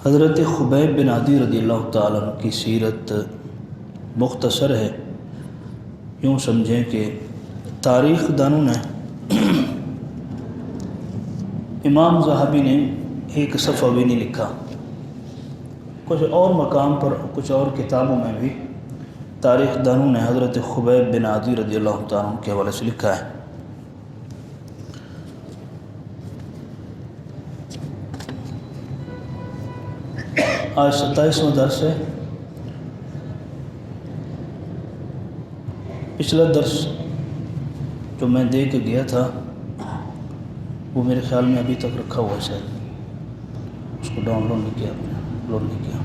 حضرت خبیب بن عدی رضی اللہ تعالیٰ عنہ کی سیرت مختصر ہے، یوں سمجھیں کہ تاریخ دانوں نے امام ذہبی نے ایک صفحہ بھی نہیں لکھا، کچھ اور مقام پر کچھ اور کتابوں میں بھی تاریخ دانوں نے حضرت خبیب بن عدی رضی اللہ تعالیٰ عنہ کے حوالے سے لکھا ہے۔ آج 27واں درس ہے۔ پچھلا درس جو میں دے کے گیا تھا وہ میرے خیال میں ابھی تک رکھا ہوا ہے، شاید اس کو ڈاؤن لوڈ نہیں کیا، اپلوڈ نہیں کیا۔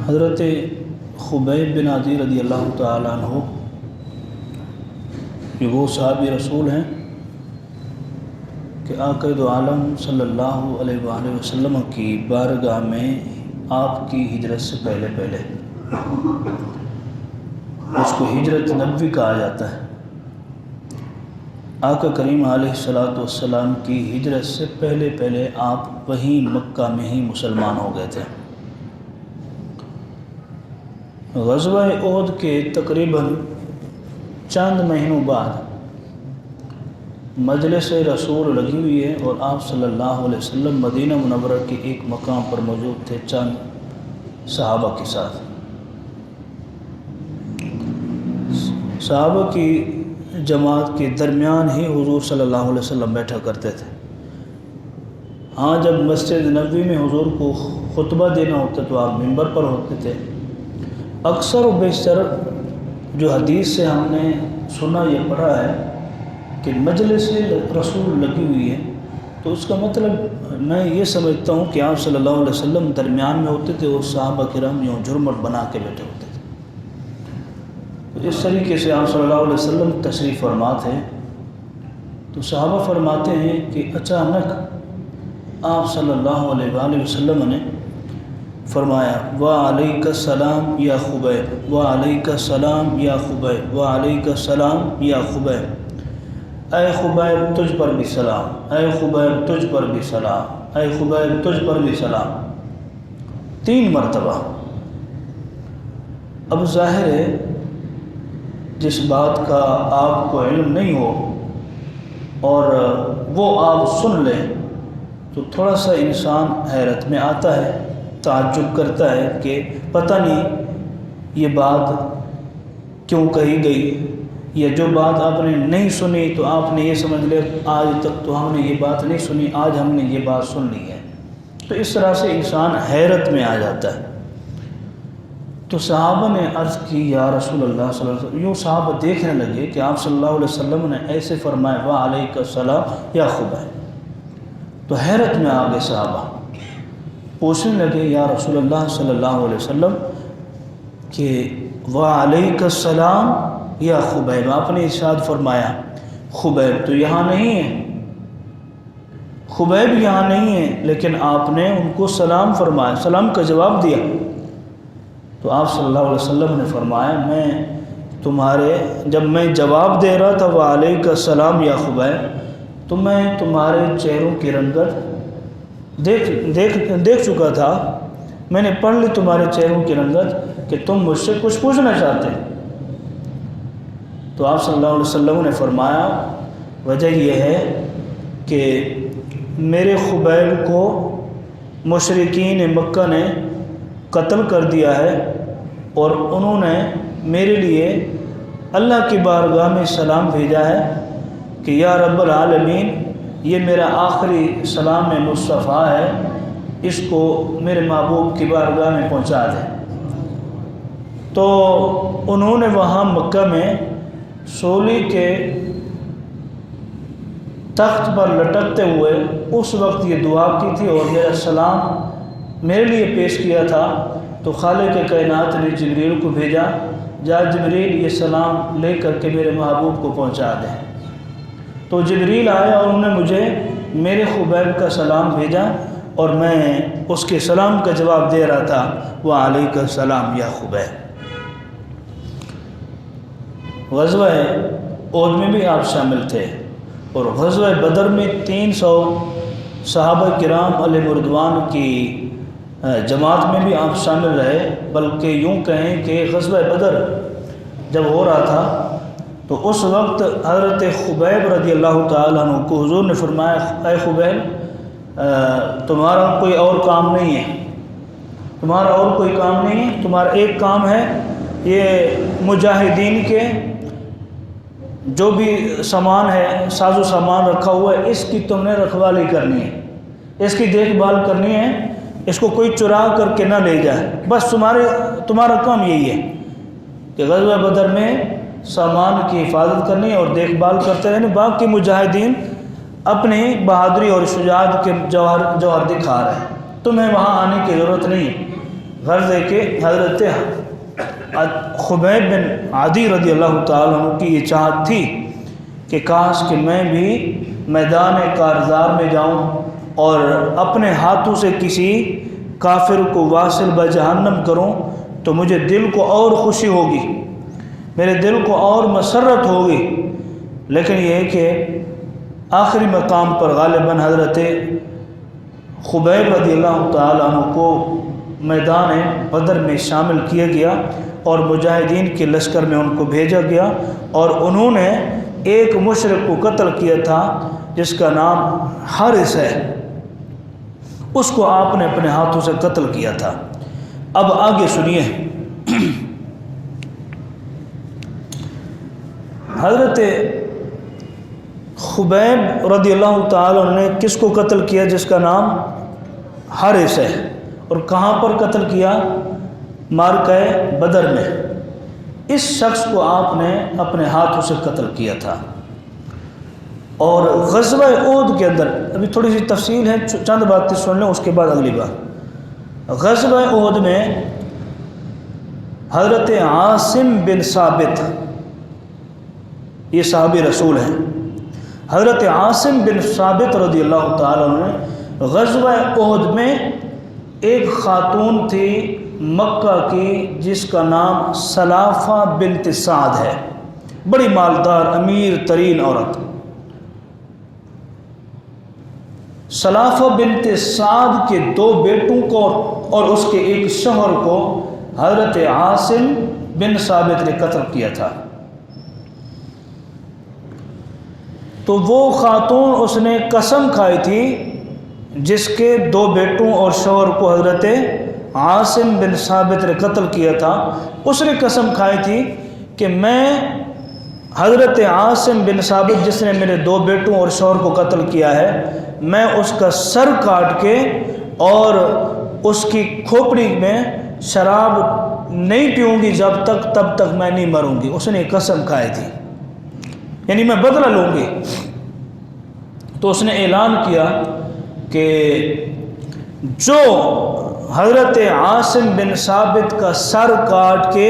حضرت خبیب بن عدی رضی اللہ تعالیٰ عنہ یہ وہ صحابی رسول ہیں کہ آقا دو عالم صلی اللہ علیہ وآلہ وسلم کی بارگاہ میں آپ کی ہجرت سے پہلے اس کو ہجرت نبوی کہا جاتا ہے۔ آقا کریم علیہ السلام کی ہجرت سے پہلے آپ وہیں مکہ میں ہی مسلمان ہو گئے تھے۔ غزوہ احد کے تقریباً چند مہینوں بعد مجلس رسول لگی ہوئی ہے اور آپ صلی اللہ علیہ وسلم مدینہ منورہ کے ایک مقام پر موجود تھے چند صحابہ کے ساتھ۔ صحابہ کی جماعت کے درمیان ہی حضور صلی اللہ علیہ وسلم بیٹھا کرتے تھے۔ ہاں، جب مسجد نبوی میں حضور کو خطبہ دینا ہوتا تو آپ منبر پر ہوتے تھے۔ اکثر و بیشتر جو حدیث سے ہم نے سنا یا پڑھا ہے کہ مجلس رسول لگی ہوئی ہے، تو اس کا مطلب میں یہ سمجھتا ہوں کہ آپ صلی اللہ علیہ وسلم درمیان میں ہوتے تھے اور صحابہ کرام یوں جھرمٹ بنا کے بیٹھے ہوتے تھے۔ تو اس طریقے سے آپ صلی اللہ علیہ وسلم تشریف فرما تھے۔ تو صحابہ فرماتے ہیں کہ اچانک آپ صلی اللہ علیہ وآلہ وسلم نے فرمایا وعلیک السلام یا خبیب، وعلیک السلام یا خبیب، وعلیک السلام یا خبیب، اے خبیب تجھ پر بھی سلام، اے خبیب تجھ پر بھی سلام، اے خبیب تجھ پر بھی سلام، 3 مرتبہ۔ اب ظاہر ہے جس بات کا آپ کو علم نہیں ہو اور وہ آپ سن لیں تو تھوڑا سا انسان حیرت میں آتا ہے، تعجب کرتا ہے کہ پتہ نہیں یہ بات کیوں کہی گئی، یا جو بات آپ نے نہیں سنی تو آپ نے یہ سمجھ لیا آج تک تو ہم نے یہ بات نہیں سنی، آج ہم نے یہ بات سن لی ہے۔ تو اس طرح سے انسان حیرت میں آ جاتا ہے۔ تو صحابہ نے عرض کی یا رسول اللہ صلی اللہ علیہ وسلم، یوں صحابہ دیکھنے لگے کہ آپ صلی اللہ علیہ وسلم نے ایسے فرمایا وعلیک السلام یا خبیب۔ تو حیرت میں آ گئے صحابہ، پوچھنے لگے یا رسول اللہ صلی اللہ علیہ وسلم کہ وعلیک السلام یا خبیب، آپ نے ارشاد فرمایا خبیب تو یہاں نہیں ہے، خبیب یہاں نہیں ہے، لیکن آپ نے ان کو سلام فرمایا، سلام کا جواب دیا۔ تو آپ صلی اللہ علیہ وسلم نے فرمایا جب میں جواب دے رہا تھا وعلیک السلام یا خبیب تو میں تمہارے چہروں کی رنگت دیکھ چکا تھا، میں نے پڑھ لی تمہارے چہروں کی رنگت کہ تم مجھ سے کچھ پوچھنا چاہتے ہیں۔ تو آپ صلی اللہ علیہ وسلم نے فرمایا وجہ یہ ہے کہ میرے خبیب کو مشرکین مکہ نے قتل کر دیا ہے اور انہوں نے میرے لیے اللہ کی بارگاہ میں سلام بھیجا ہے کہ یا رب العالمین یہ میرا آخری سلام مصطفیٰ ہے، اس کو میرے محبوب کی بارگاہ میں پہنچا دیں۔ تو انہوں نے وہاں مکہ میں سولی کے تخت پر لٹکتے ہوئے اس وقت یہ دعا کی تھی اور میرا سلام میرے لیے پیش کیا تھا۔ تو خالق کائنات نے جبریل کو بھیجا، جا جبریل یہ سلام لے کر کے میرے محبوب کو پہنچا دیں۔ تو جبریل آیا اور انہوں نے مجھے میرے خبیب کا سلام بھیجا اور میں اس کے سلام کا جواب دے رہا تھا وعلیک السلام یا خبیب۔ غزوہ احد میں بھی آپ شامل تھے اور غزوہ بدر میں 300 صحابہ کرام علیہ رضوان کی جماعت میں بھی آپ شامل رہے، بلکہ یوں کہیں کہ غزوہ بدر جب ہو رہا تھا تو اس وقت حضرت خبیب رضی اللہ تعالیٰ عنہ کو حضور نے فرمایا، اے خبیب تمہارا کوئی اور کام نہیں ہے، تمہارا اور کوئی کام نہیں ہے، تمہارا ایک کام ہے، یہ مجاہدین کے جو بھی سامان ہے، ساز و سامان رکھا ہوا ہے، اس کی تم نے رکھوالی کرنی ہے، اس کی دیکھ بھال کرنی ہے، اس کو کوئی چرا کر کے نہ لے جائے، بس تمہارا کام یہی ہے کہ غزوہ بدر میں سامان کی حفاظت کرنی اور دیکھ بھال کرتے رہنے، باقی مجاہدین اپنی بہادری اور شجاعت کے جوہر دکھا رہے ہیں، تمہیں وہاں آنے کی ضرورت نہیں۔ غرض ہے کہ حضرت خبیب بن عدی رضی اللہ تعالیٰ عنہ کی یہ چاہت تھی کہ کاش کہ میں بھی میدان کارزار میں جاؤں اور اپنے ہاتھوں سے کسی کافر کو واصل بجہنم کروں تو مجھے دل کو اور خوشی ہوگی، میرے دل کو اور مسرت ہوگی، لیکن یہ ہے کہ آخری مقام پر غالباً حضرت خبیب رضی اللہ تعالیٰ عنہ کو میدان بدر میں شامل کیا گیا اور مجاہدین کے لشکر میں ان کو بھیجا گیا، اور انہوں نے ایک مشرک کو قتل کیا تھا جس کا نام حارث ہے، اس کو آپ نے اپنے ہاتھوں سے قتل کیا تھا۔ اب آگے سنیے، حضرت خبیب رضی اللہ تعالیٰ عنہ نے کس کو قتل کیا جس کا نام حارث ہے، اور کہاں پر قتل کیا؟ معرکہ بدر میں۔ اس شخص کو آپ نے اپنے ہاتھوں سے قتل کیا تھا۔ اور غزوہ احد کے اندر ابھی تھوڑی سی تفصیل ہے، چند باتیں سن لیں اس کے بعد اگلی بات۔ غزوہ احد میں حضرت عاصم بن ثابت، یہ صحابی رسول ہیں، حضرت عاصم بن ثابت رضی اللہ تعالیٰ عنہ نے غزوہ احد میں ایک خاتون تھی مکہ کی جس کا نام سلافہ بنت سعد ہے، بڑی مالدار امیر ترین عورت۔ سلافہ بنت سعد کے 2 بیٹوں کو اور اس کے ایک شوہر کو حضرت عاصم بن ثابت نے قتل کیا تھا۔ تو وہ خاتون اس نے قسم کھائی تھی جس کے 2 بیٹوں اور شوہر کو حضرت عاصم بن ثابت نے قتل کیا تھا، اس نے قسم کھائی تھی کہ میں حضرت عاصم بن ثابت جس نے میرے 2 بیٹوں اور شوہر کو قتل کیا ہے، میں اس کا سر کاٹ کے اور اس کی کھوپڑی میں شراب نہیں پیوں گی تب تک میں نہیں مروں گی، اس نے قسم کھائی تھی، یعنی میں بدلہ لوں گی۔ تو اس نے اعلان کیا کہ جو حضرت عاصم بن ثابت کا سر کاٹ کے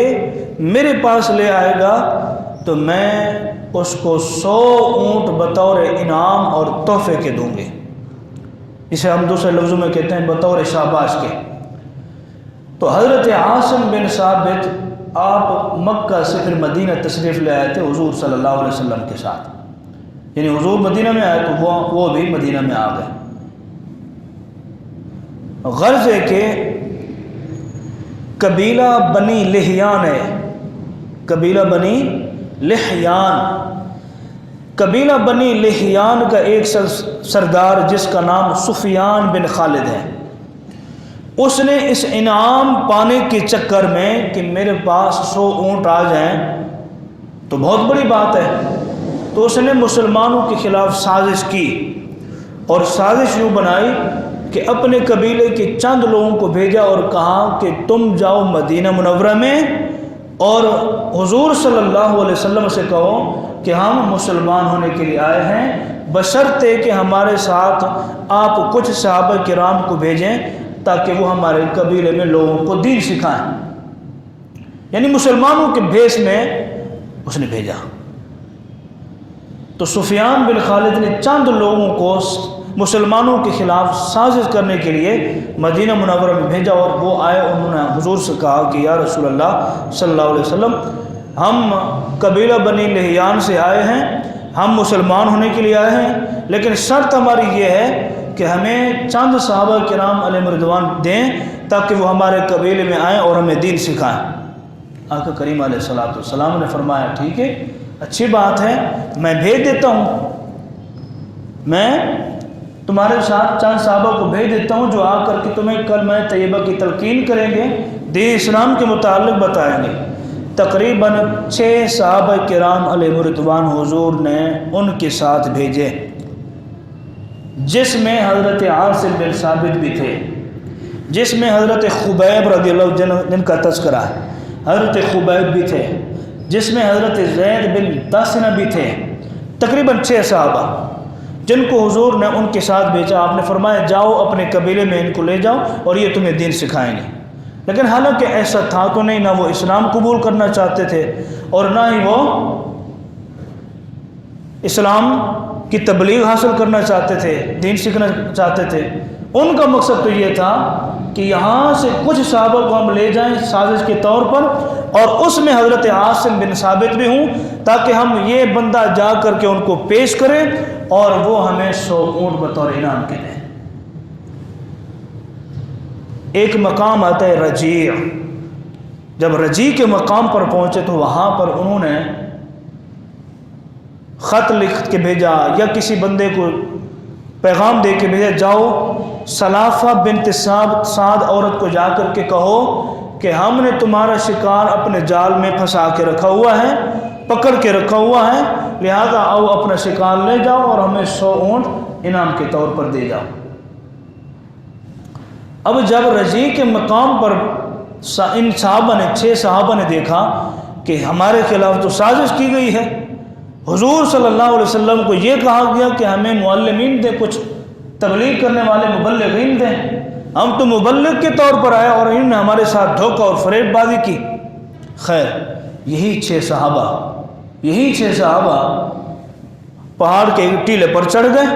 میرے پاس لے آئے گا تو میں اس کو 100 اونٹ بطور انعام اور تحفے کے دوں گے، اسے ہم دوسرے لفظوں میں کہتے ہیں بطور شاباش کے۔ تو حضرت عاصم بن ثابت آپ مکہ سے پھر مدینہ تشریف لے آئے تھے حضور صلی اللہ علیہ وسلم کے ساتھ، یعنی حضور مدینہ میں آئے تو وہ بھی مدینہ میں آ گئے۔ غرض ہے کہ قبیلہ بنی لحیان ہے، قبیلہ بنی لحیان، قبیلہ بنی لحیان کا ایک سردار جس کا نام سفیان بن خالد ہے، اس نے اس انعام پانے کے چکر میں کہ میرے پاس 100 اونٹ آ جائیں تو بہت بڑی بات ہے، تو اس نے مسلمانوں کے خلاف سازش کی، اور سازش یوں بنائی کہ اپنے قبیلے کے چند لوگوں کو بھیجا اور کہا کہ تم جاؤ مدینہ منورہ میں اور حضور صلی اللہ علیہ وسلم سے کہو کہ ہم مسلمان ہونے کے لیے آئے ہیں، بشرطے کہ ہمارے ساتھ آپ کچھ صحابہ کرام کو بھیجیں تاکہ وہ ہمارے قبیلے میں لوگوں کو دین سکھائیں، یعنی مسلمانوں کے بھیس میں اس نے بھیجا۔ تو سفیان بن خالد نے چند لوگوں کو مسلمانوں کے خلاف سازش کرنے کے لیے مدینہ منورہ میں بھیجا، اور وہ آئے، انہوں نے حضور سے کہا کہ یا رسول اللہ صلی اللہ علیہ وسلم، ہم قبیلہ بنی لحیان سے آئے ہیں، ہم مسلمان ہونے کے لیے آئے ہیں، لیکن شرط ہماری یہ ہے کہ ہمیں چند صحابہ کرام علیہ رضوان دیں تاکہ وہ ہمارے قبیلے میں آئیں اور ہمیں دین سکھائیں۔ آقا کریم علیہ السلام نے فرمایا ٹھیک ہے، اچھی بات ہے، میں بھیج دیتا ہوں، میں تمہارے ساتھ چند صحابہ کو بھیج دیتا ہوں جو آ کر کے تمہیں کلمہ طیبہ کی تلقین کریں گے، دین اسلام کے متعلق بتائیں گے۔ تقریباً 6 صحابہ کرام علیہ رضوان حضور نے ان کے ساتھ بھیجے، جس میں حضرت عاصم بن ثابت بھی تھے، جس میں حضرت خبیب رضی اللہ جن کا تذکرہ ہے، حضرت خبیب بھی تھے، جس میں حضرت زید بن داسنہ بھی تھے۔ تقریباً 6 صحابہ جن کو حضور نے ان کے ساتھ بھیجا۔ آپ نے فرمایا جاؤ اپنے قبیلے میں ان کو لے جاؤ اور یہ تمہیں دین سکھائیں گے۔ لیکن حالانکہ ایسا تھا تو نہیں، نہ وہ اسلام قبول کرنا چاہتے تھے اور نہ ہی وہ اسلام کی تبلیغ حاصل کرنا چاہتے تھے، دین سیکھنا چاہتے تھے۔ ان کا مقصد تو یہ تھا کہ یہاں سے کچھ صحابہ کو ہم لے جائیں سازش کے طور پر، اور اس میں حضرت عاصم بن ثابت بھی ہوں، تاکہ ہم یہ بندہ جا کر کے ان کو پیش کریں اور وہ ہمیں 100 اونٹ بطور انعام کے دیں۔ ایک مقام آتا ہے رجیع، جب رجیع کے مقام پر پہنچے تو وہاں پر انہوں نے خط لکھ کے بھیجا یا کسی بندے کو پیغام دے کے بھیجا، جاؤ سلافہ بنت سعد عورت کو جا کر کے کہو کہ ہم نے تمہارا شکار اپنے جال میں پھنسا کے رکھا ہوا ہے، پکڑ کے رکھا ہوا ہے، لہذا آؤ اپنا شکار لے جاؤ اور ہمیں 100 اونٹ انعام کے طور پر دے جاؤ۔ اب جب رجیع کے مقام پر ان صحابہ نے 6 صحابہ نے دیکھا کہ ہمارے خلاف تو سازش کی گئی ہے، حضور صلی اللہ علیہ وسلم کو یہ کہا گیا کہ ہمیں معلمین دیں، کچھ تبلیغ کرنے والے مبلغین دیں، ہم تو مبلغ کے طور پر آئے اور انہوں نے ہمارے ساتھ دھوکہ اور فریب بازی کی۔ خیر یہی 6 صحابہ پہاڑ کے ٹیلے پر چڑھ گئے،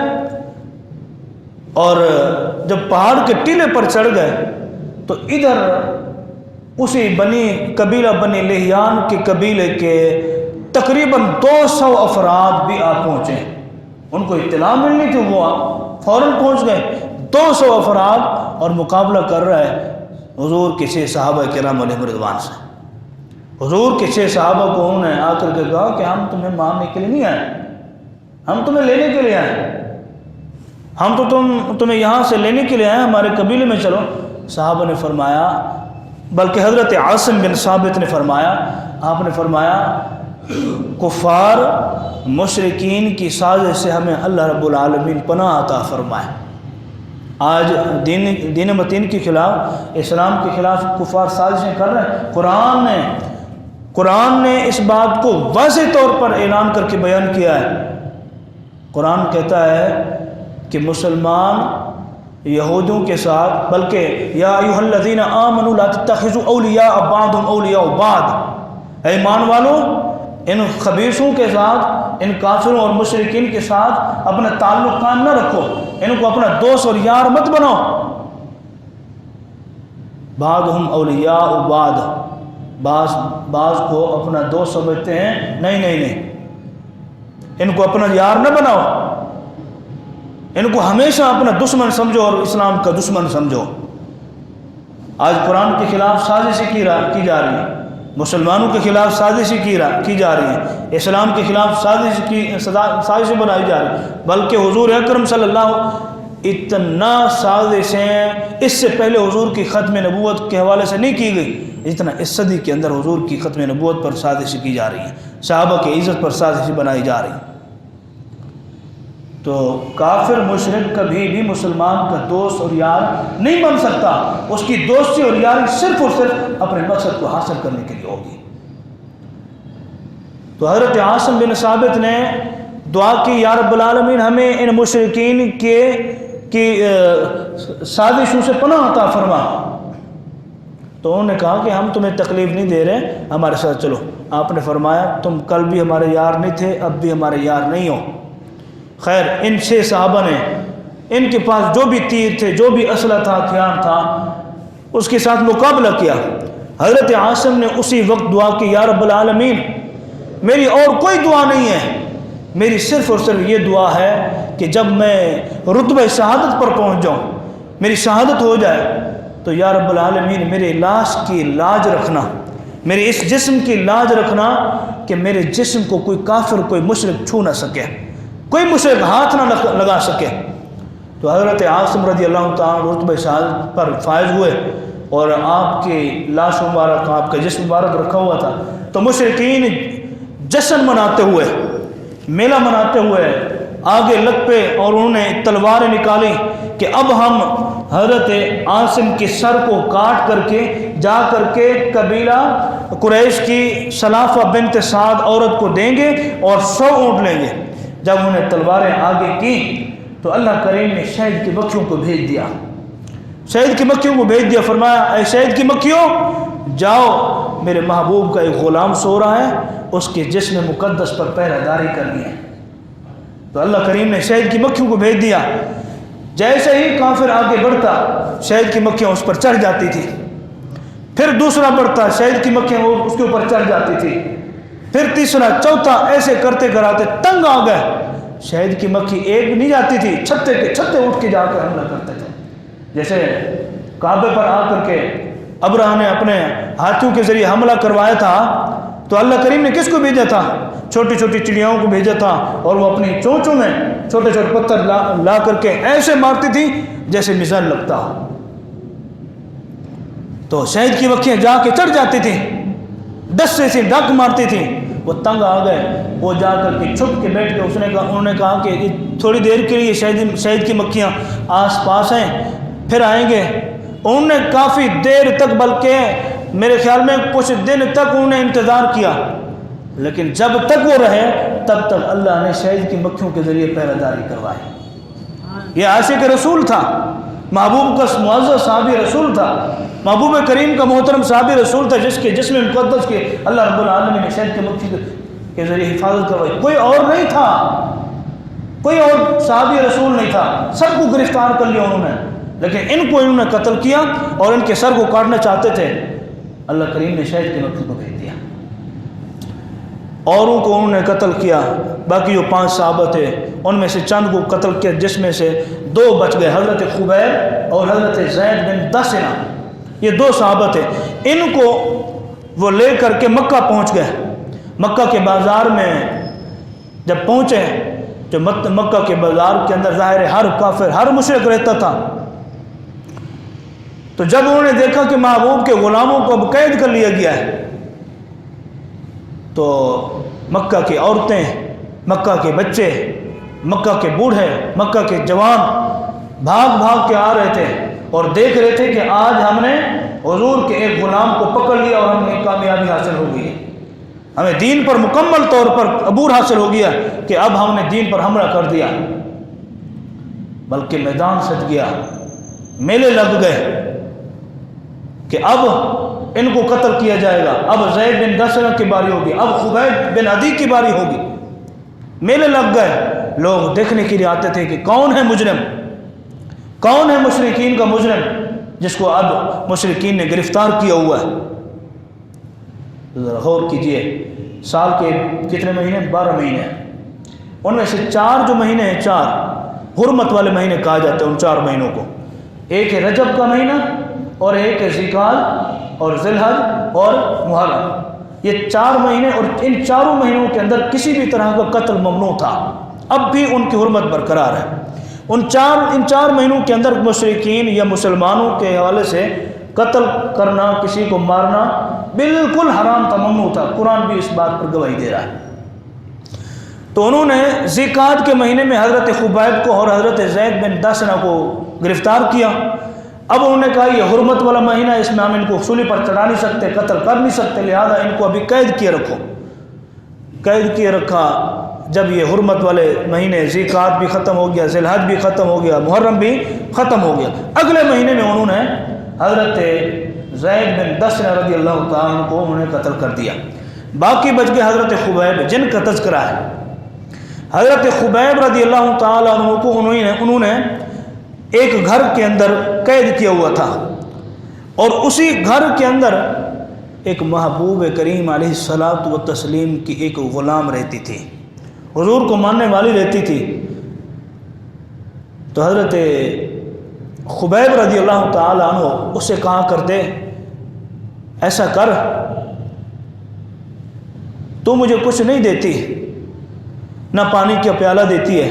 اور جب پہاڑ کے ٹیلے پر چڑھ گئے تو ادھر اسی قبیلہ بنی لحیان کے قبیلے کے تقریباً 200 افراد بھی آ پہنچے۔ ان کو اطلاع ملنی تھی، وہ فوراً پہنچ گئے۔ 200 افراد اور مقابلہ کر رہا ہے حضور کے 6 صحابہ کرام علیہ رضوان سے۔ حضور کے 6 صحابہ کو انہوں نے آ کر کے کہا کہ ہم تمہیں مارنے کے لیے نہیں آئے، ہم تمہیں لینے کے لیے آئے، ہم تو تمہیں یہاں سے لینے کے لیے آئے، ہمارے قبیلے میں چلو۔ صحابہ نے فرمایا، بلکہ حضرت عاصم بن ثابت نے فرمایا، آپ نے فرمایا کفار مشرکین کی سازش سے ہمیں اللہ رب العالمین پناہ عطا فرمائے۔ آج دین متین کے خلاف، اسلام کے خلاف کفار سازشیں کر رہے ہیں۔ قرآن نے اس بات کو واضح طور پر اعلان کر کے بیان کیا ہے۔ قرآن کہتا ہے کہ مسلمان یہودوں کے ساتھ، بلکہ یا ایھا الذین آمنوا لا تتخذوا اولیاء بعضهم اولیاء بعض، اے ایمان والو ان خبیثوں کے ساتھ، ان کافروں اور مشرکین کے ساتھ اپنا تعلق قائم نہ رکھو، ان کو اپنا دوست اور یار مت بناؤ۔ بعضهم اولیاء بعض، بعض کو اپنا دوست سمجھتے ہیں، نہیں، ان کو اپنا یار نہ بناؤ، ان کو ہمیشہ اپنا دشمن سمجھو اور اسلام کا دشمن سمجھو۔ آج قرآن کے خلاف سازشیں کی جا رہی ہیں، مسلمانوں کے خلاف سازشیں کی جا رہی ہیں، اسلام کے خلاف سازشیں بنائی جا رہی ہیں، بلکہ حضور اکرم صلی اللہ اتنا سازشیں اس سے پہلے حضور کی ختم نبوت کے حوالے سے نہیں کی گئی، اتنا اس صدی کے اندر حضور کی ختم نبوت پر سازشیں کی جا رہی ہیں، صحابہ کی عزت پر سازشیں بنائی جا رہی ہیں۔ تو کافر مشرک کبھی بھی مسلمان کا دوست اور یار نہیں بن سکتا، اس کی دوستی اور یاری صرف اور صرف اپنے مقصد کو حاصل کرنے کے لیے ہوگی۔ تو حضرت عاصم بن ثابت نے دعا کی، یا رب العالمین ہمیں ان مشرکین کی سازشوں سے پناہ عطا فرما۔ تو انہوں نے کہا کہ ہم تمہیں تکلیف نہیں دے رہے، ہمارے ساتھ چلو۔ آپ نے فرمایا تم کل بھی ہمارے یار نہیں تھے، اب بھی ہمارے یار نہیں ہو۔ خیر ان 6 صحابہ نے ان کے پاس جو بھی تیر تھے، جو بھی اسلحہ تھا، ہتھیار تھا، اس کے ساتھ مقابلہ کیا۔ حضرت عاصم نے اسی وقت دعا کی، یا رب العالمین میری اور کوئی دعا نہیں ہے، میری صرف اور صرف یہ دعا ہے کہ جب میں رتبہ شہادت پر پہنچ جاؤں، میری شہادت ہو جائے، تو یا رب العالمین میرے لاش کی لاج رکھنا، میرے اس جسم کی لاج رکھنا کہ میرے جسم کو کوئی کافر، کوئی مشرک چھو نہ سکے، کوئی مشرک ہاتھ نہ لگا سکے۔ تو حضرت عاصم رضی اللہ تعالیٰ رتبہ شہادت پر فائز ہوئے، اور آپ کی لاش مبارک، آپ کا جسم مبارک رکھا ہوا تھا، تو مشرکین جشن مناتے ہوئے، میلہ مناتے ہوئے آگے لگ پہ، اور انہوں نے تلواریں نکالی کہ اب ہم حضرت عاصم کے سر کو کاٹ کر کے جا کر کے قبیلہ قریش کی سلافہ بنت سعد عورت کو دیں گے اور 100 اونٹ لیں گے۔ جب انہوں نے تلواریں آگے کی تو اللہ کریم نے شہد کی مکھیوں کو بھیج دیا، شہد کی مکھیوں کو بھیج دیا، فرمایا اے شہد کی مکھیوں، جاؤ میرے محبوب کا ایک غلام سو رہا ہے، اس کے جسم مقدس پر پہرہ داری کرنی ہے۔ تو اللہ کریم نے شہد کی مکھیوں کو بھیج دیا، جیسے ہی کافر آگے بڑھتا شہد کی مکھیاں اس پر چڑھ جاتی تھی، پھر دوسرا بڑھتا شہد کی مکھیاں اس کے اوپر چڑھ جاتی تھی، پھر تیسرا چوتھا، ایسے کرتے کراتے تنگ آ گئے، شہد کی مکھی ایک نہیں جاتی تھی، چھتے کے چھتے اٹھ کے جا کر حملہ کرتے تھے۔ جیسے کعبے پر آ کر کے ابرہہ نے اپنے ہاتھیوں کے ذریعے حملہ کروایا تھا، تو اللہ کریم نے کس کو بھیجا تھا؟ چھوٹی چھوٹی چڑیاؤں کو بھیجا تھا، اور وہ اپنی چونچوں میں چھوٹے چھوٹے پتھر لا کر کے ایسے مارتی تھی جیسے میزائل لگتا ہو۔ تو شہد کی مکھیاں جا کے چڑھ جاتی تھیں، دس سے ڈک مارتی تھیں، وہ تنگ آ گئے، وہ جا کر کے چھپ کے بیٹھ کے انہوں نے کہا کہ تھوڑی دیر کے لیے شہد کی مکھیاں آس پاس ہیں، پھر آئیں گے۔ انہوں نے کافی دیر تک، بلکہ میرے خیال میں کچھ دن تک انہوں نے انتظار کیا، لیکن جب تک وہ رہے تب تک اللہ نے شہد کی مکھیوں کے ذریعے پہرہ داری کروائی۔ یہ عاشق رسول تھا، محبوب کا معزز صحابی رسول تھا، محبوب کریم کا محترم صحابی رسول تھا، جس کے جسم مقدس کے اللہ رب العالمین نے شہد کی مکھی کے ذریعے حفاظت کروائی۔ کوئی اور نہیں تھا، کوئی اور صحابی رسول نہیں تھا، سب کو گرفتار کر لیا انہوں نے، لیکن ان کو انہوں نے قتل کیا، اور ان کے سر کو کاٹنا چاہتے تھے، اللہ کریم نے شہد کی مکھی کو بھیج دیا، اوروں کو انہوں نے قتل کیا۔ باقی جو 5 صحابہ تھے ان میں سے چند کو قتل کیا، جس میں سے 2 بچ گئے، حضرت خبیب اور حضرت زید بن دثنہ، یہ 2 صحابہ تھے۔ ان کو وہ لے کر کے مکہ پہنچ گئے۔ مکہ کے بازار میں جب پہنچے، جو مکہ کے بازار کے اندر ظاہر ہر کافر، ہر مشرک رہتا تھا، تو جب انہوں نے دیکھا کہ محبوب کے غلاموں کو اب قید کر لیا گیا ہے، تو مکہ کی عورتیں، مکہ کے بچے، مکہ کے بوڑھے، مکہ کے جوان بھاگ بھاگ کے آ رہے تھے اور دیکھ رہے تھے کہ آج ہم نے حضور کے ایک غلام کو پکڑ لیا اور ہمیں کامیابی حاصل ہو گئی، ہمیں دین پر مکمل طور پر عبور حاصل ہو گیا کہ اب ہم نے دین پر حملہ کر دیا۔ بلکہ میدان سج گیا، میلے لگ گئے کہ اب ان کو قتل کیا جائے گا، اب زید بن دثنہ کی باری ہوگی، اب خبیب بن عدی کی باری ہوگی۔ میلے لگ گئے، لوگ دیکھنے کے لیے آتے تھے کہ کون ہے مجرم، کون ہے مشرکین کا مجرم جس کو اب مشرکین نے گرفتار کیا ہوا ہے۔ ذرا غور کیجئے، سال کے کتنے مہینے؟ 12 مہینے، ان میں سے 4 جو مہینے ہیں، 4 حرمت والے مہینے کہا جاتے ہیں ان 4 مہینوں کو۔ ایک ہے رجب کا مہینہ، اور ایک ہے ذوالقعدہ اور ذی الحج اور محرم، یہ 4 مہینے، اور ان 4 مہینوں کے اندر کسی بھی طرح کا قتل ممنوع تھا، اب بھی ان کی حرمت برقرار ہے۔ ان 4 مہینوں کے اندر مشرکین یا مسلمانوں کے حوالے سے قتل کرنا، کسی کو مارنا بالکل حرام تھا، ممنوع تھا، قرآن بھی اس بات پر گواہی دے رہا ہے۔ تو انہوں نے ذوالقعدہ کے مہینے میں حضرت خبیب کو اور حضرت زید بن دثنہ کو گرفتار کیا۔ اب انہوں نے کہا یہ حرمت والا مہینہ، اس میں ہم ان کو سولی پر چڑھا نہیں سکتے، قتل کر نہیں سکتے، لہذا ان کو ابھی قید کیے رکھو۔ قید کیے رکھا۔ جب یہ حرمت والے مہینے ذوالقعدہ بھی ختم ہو گیا، ذی الحج بھی ختم ہو گیا، محرم بھی ختم ہو گیا، اگلے مہینے میں انہوں نے حضرت زید بن دثنہ رضی اللہ تعالیٰ عنہ کو انہوں نے قتل کر دیا۔ باقی بچ گئے حضرت خبیب، جن کا تذکرہ ہے۔ حضرت خبیب رضی اللہ تعالیٰ عنہ کو انہوں نے ایک گھر کے اندر قید کیا ہوا تھا، اور اسی گھر کے اندر ایک محبوب کریم علیہ الصلاۃ والتسلیم کی ایک غلام رہتی تھی، حضور کو ماننے والی رہتی تھی۔ تو حضرت خبیب رضی اللہ تعالی عنہ اسے کہا کرتے ایسا کر تو مجھے کچھ نہیں دیتی نہ پانی کا پیالہ دیتی ہے.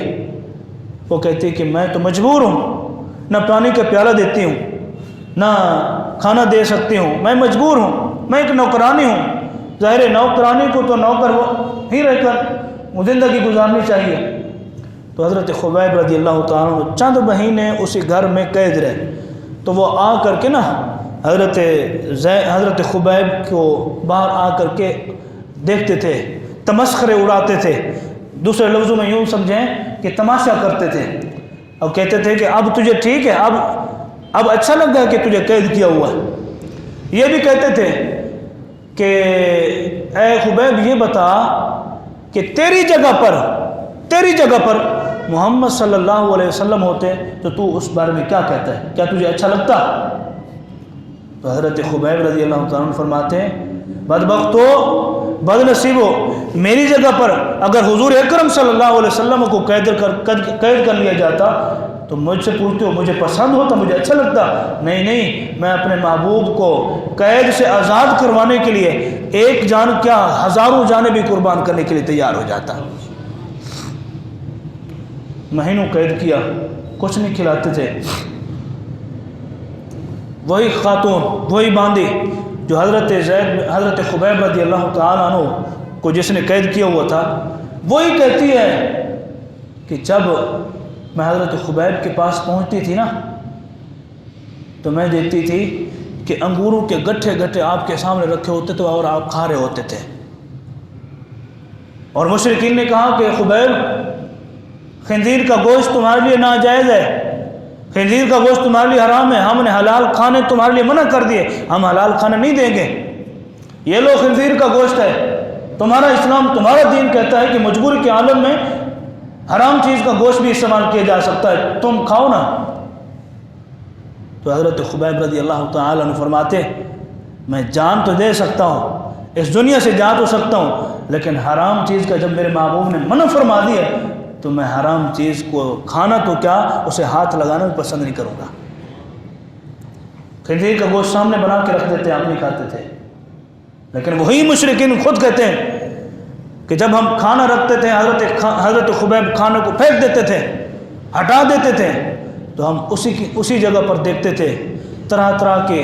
وہ کہتی کہ میں تو مجبور ہوں, نہ پانی کا پیالہ دیتی ہوں نہ کھانا دے سکتی ہوں, میں مجبور ہوں, میں ایک نوکرانی ہوں. ظاہر ہے نوکرانی کو تو نوکر وہ ہی رہ کر زندگی گزارنی چاہیے. تو حضرت خبیب رضی اللہ تعالیٰ عنہ چند مہینے اسی گھر میں قید رہے. تو وہ آ کر کے نا حضرت خبیب کو باہر آ کر کے دیکھتے تھے, تمسخرے اڑاتے تھے. دوسرے لفظوں میں یوں سمجھیں کہ تماشا کرتے تھے اور کہتے تھے کہ اب تجھے ٹھیک ہے, اب اچھا لگ گیا کہ تجھے قید کیا ہوا ہے. یہ بھی کہتے تھے کہ اے خبیب یہ بتا کہ تیری جگہ پر محمد صلی اللہ علیہ وسلم ہوتے تو اس بارے میں کیا کہتا ہے, کیا تجھے اچھا لگتا؟ تو حضرت خبیب رضی اللہ تعالیٰ عنہ فرماتے ہیں بدبختو, بدنصیبو, میری جگہ پر اگر حضور اکرم صلی اللہ علیہ وسلم کو قید کر لیا جاتا تو مجھ سے پوچھتے ہو مجھے پسند ہوتا, مجھے اچھا لگتا؟ نہیں, میں اپنے محبوب کو قید سے آزاد کروانے کے لیے ایک جان کیا ہزاروں جانیں بھی قربان کرنے کے لیے تیار ہو جاتا. مہینوں قید کیا, کچھ نہیں کھلاتے تھے. وہی خاتون, وہی باندی جو حضرت خبیب رضی اللہ تعالیٰ عنہ کو جس نے قید کیا ہوا تھا, وہی کہتی ہے کہ جب میں حضرت خبیب کے پاس پہنچتی تھی نا تو میں دیکھتی تھی کہ انگوروں کے گٹھے آپ کے سامنے رکھے ہوتے تھے اور آپ کھا رہے ہوتے تھے. اور مشرکین نے کہا کہ خبیب خنزیر کا گوشت تمہارے لیے ناجائز ہے, خنزیر کا گوشت تمہارے لیے حرام ہے, ہم نے حلال کھانے تمہارے لیے منع کر دیے, ہم حلال کھانے نہیں دیں گے. یہ لو خنزیر کا گوشت ہے, تمہارا اسلام تمہارا دین کہتا ہے کہ مجبوری کے عالم میں حرام چیز کا گوشت بھی استعمال کیا جا سکتا ہے, تم کھاؤ نا. تو حضرت خبیب رضی اللہ تعالیٰ عنہ فرماتے میں جان تو دے سکتا ہوں, اس دنیا سے جا تو سکتا ہوں, لیکن حرام چیز کا جب میرے محبوب نے منع فرما دیا تو میں حرام چیز کو کھانا تو کیا اسے ہاتھ لگانا بھی پسند نہیں کروں گا. خنزیر کا گوشت سامنے بنا کے رکھ دیتے, آپ نہیں کھاتے تھے. لیکن وہی مشرکین خود کہتے ہیں کہ جب ہم کھانا رکھتے تھے حضرت خبیب کھانے کو پھینک دیتے تھے, ہٹا دیتے تھے, تو ہم اسی جگہ پر دیکھتے تھے طرح طرح کے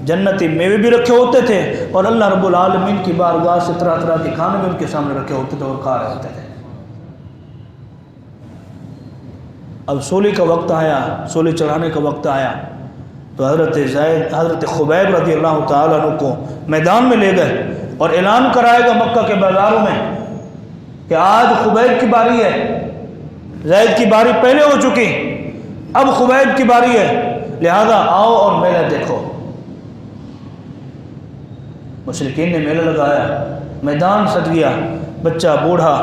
جنتی میوے بھی رکھے ہوتے تھے اور اللہ رب العالمین کی بارگاہ سے طرح طرح کے کھانے بھی ان کے سامنے رکھے ہوتے تھے اور کھا رہے ہوتے تھے. اب سولی کا وقت آیا, سولی چڑھانے کا وقت آیا تو حضرت خبیب رضی اللہ تعالیٰ عنہ کو میدان میں لے گئے اور اعلان کرائے گا مکہ کے بازاروں میں کہ آج خبیب کی باری ہے, زید کی باری پہلے ہو چکی, اب خبیب کی باری ہے, لہذا آؤ اور میلہ دیکھو. مشرکین نے میلہ لگایا, میدان سج گیا, بچہ بوڑھا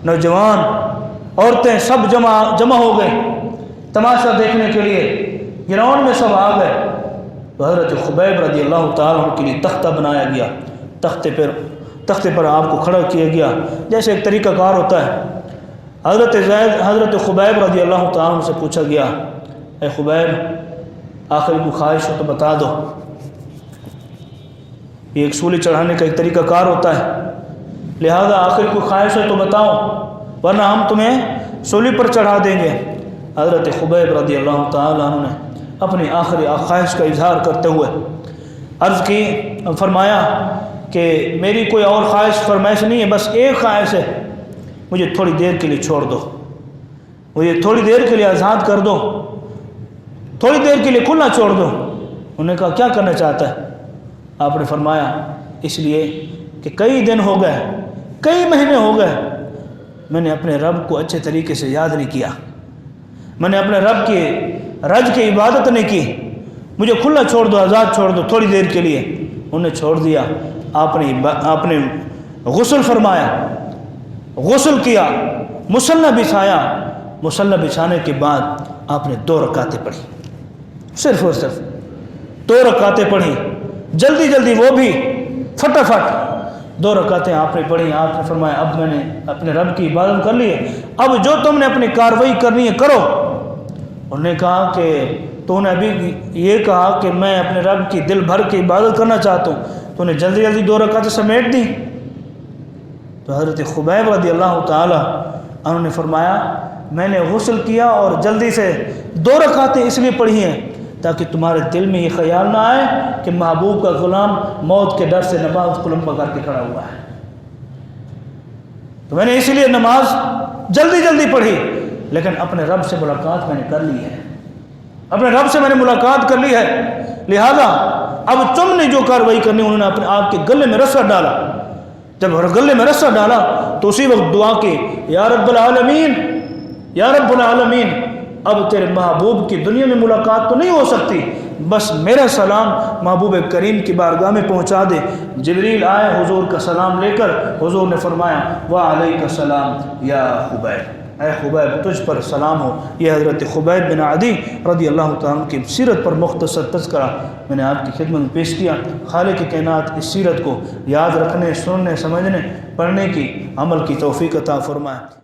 نوجوان عورتیں سب جمع ہو گئے تماشا دیکھنے کے لیے, گراؤنڈ میں سب آ گئے. تو حضرت خبیب رضی اللہ تعالیٰ عنہ کے لیے تختہ بنایا گیا, تختے پر آپ کو کھڑا کیا گیا جیسے ایک طریقہ کار ہوتا ہے. حضرت خبیب رضی اللہ تعالیٰ عنہ سے پوچھا گیا اے خبیب آخری کوئی خواہش ہو تو بتا دو. یہ ایک سولی چڑھانے کا ایک طریقہ کار ہوتا ہے, لہذا آخری کوئی خواہش ہو تو بتاؤ ورنہ ہم تمہیں سولی پر چڑھا دیں گے. حضرت خبیب رضی اللہ تعالیٰ عنہ نے اپنی آخری خواہش کا اظہار کرتے ہوئے عرض کی, فرمایا کہ میری کوئی اور خواہش فرمائش نہیں ہے, بس ایک خواہش ہے, مجھے تھوڑی دیر کے لیے چھوڑ دو, مجھے تھوڑی دیر کے لیے آزاد کر دو, تھوڑی دیر کے لیے کھلا چھوڑ دو. انہوں نے کہا کیا کرنا چاہتا ہے؟ آپ نے فرمایا اس لیے کہ کئی دن ہو گئے, کئی مہینے ہو گئے, میں نے اپنے رب کو اچھے طریقے سے یاد نہیں کیا, میں نے اپنے رب کی رج کی عبادت نہیں کی, مجھے کھلا چھوڑ دو, آزاد چھوڑ دو تھوڑی دیر کے لیے. انہوں نے چھوڑ دیا. آپ نے غسل فرمایا, غسل کیا, مصلی بچھایا, مصلی بچھانے کے بعد آپ نے 2 رکعتیں پڑھی, صرف اور صرف 2 رکعتیں پڑھی, جلدی وہ بھی فٹافٹ 2 رکعتیں آپ نے پڑھی. آپ نے فرمایا اب میں نے اپنے رب کی عبادت کر لی ہے, اب جو تم نے اپنی کارروائی کرنی ہے کرو. انہوں نے کہا کہ تو نے ابھی یہ کہا کہ میں اپنے رب کی دل بھر کے عبادت کرنا چاہتا ہوں، تو نے جلدی جلدی 2 رکعتیں سمیٹ دیں۔ تو حضرت خبیب رضی اللہ تعالی عنہ نے فرمایا میں نے غسل کیا اور جلدی سے 2 رکعتیں اس لیے پڑھی ہیں تاکہ تمہارے دل میں یہ خیال نہ آئے کہ محبوب کا غلام موت کے ڈر سے نماز کو لمبا کر کے کھڑا ہوا ہے۔ تو میں نے اسی لیے نماز جلدی جلدی پڑھی، لیکن اپنے رب سے ملاقات میں نے کر لی ہے، اپنے رب سے میں نے ملاقات کر لی ہے، لہذا اب تم نے جو کاروائی کرنی انہوں نے اپنے آپ کے گلے میں رسا ڈالا۔ جب گلے میں رسا ڈالا تو اسی وقت دعا کی، یا رب العالمین، یا رب العالمین، اب تیرے محبوب کی دنیا میں ملاقات تو نہیں ہو سکتی، بس میرا سلام محبوب کریم کی بارگاہ میں پہنچا دے۔ جبریل آئے حضور کا سلام لے کر، حضور نے فرمایا وعلیک السلام یا خبیب، اے خبیب تجھ پر سلام ہو۔ یہ حضرت خبیب بن عدی رضی اللہ تعالیٰ کی سیرت پر مختصر تذکرہ میں نے آپ کی خدمت میں پیش کیا۔ خالق کائنات اس سیرت کو یاد رکھنے، سننے، سمجھنے، پڑھنے کی، عمل کی توفیق عطا فرمائے۔